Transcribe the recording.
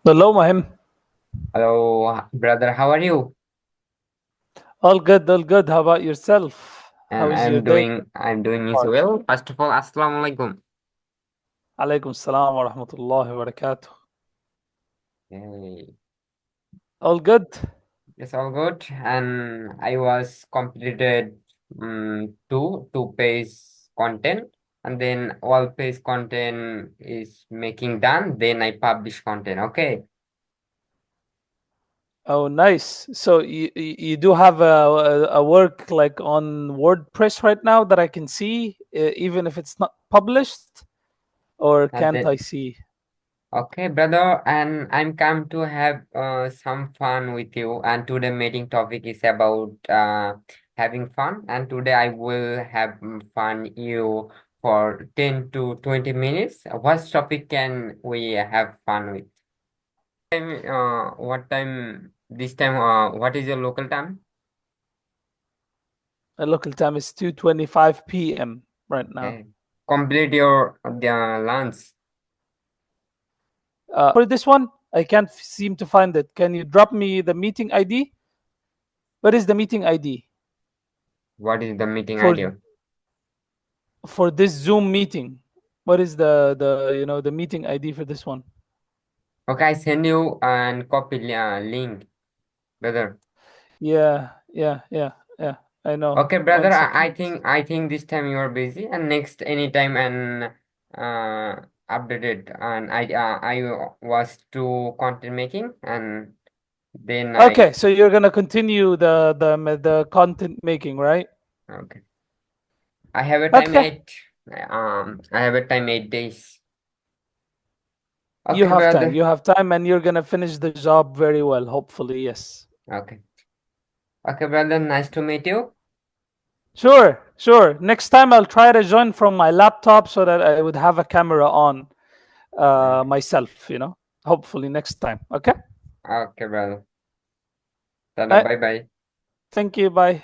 Hello, Mahim. Hello, brother. How are you? All good, all good. How about yourself? How And is your I'm day doing I'm doing as far? well. First of all, Assalamu alaikum. Alaikum salam wa rahmatullahi wa barakatuh. Hey, All good? it's all good. And I was completed two page content, and then all page content is making done. Then I publish content. Okay. Oh, nice. So you do have a work like on WordPress right now that I can see, even if it's not published, or And can't I then see? okay, brother, and I'm come to have some fun with you. And today meeting topic is about having fun. And today I will have fun you for 10 to 20 minutes. What topic can we have fun with? What time? This time? What is your local time? The local time is 2:25 p.m. right now. Okay. Complete your lunch. For this one, I can't seem to find it. Can you drop me the meeting ID? What is the meeting ID What is the meeting for idea? this Zoom meeting? What is the meeting ID for this one? Okay, I send you and copy link, brother. Yeah. I know. Okay, One brother. I second. think this time you are busy, and next anytime and update it. And I was to content making, and then I Okay, so you're gonna continue the content making, right? okay. I have a time Okay, 8 days. you Okay, have time. brother. You have time, and you're gonna finish the job very well. Hopefully, yes. Okay, okay, brother. Nice to meet you. Sure. Next time I'll try to join from my laptop so that I would have a camera on Okay, myself. Hopefully next time. Okay. okay, brother. All right. Bye bye. Thank you. Bye.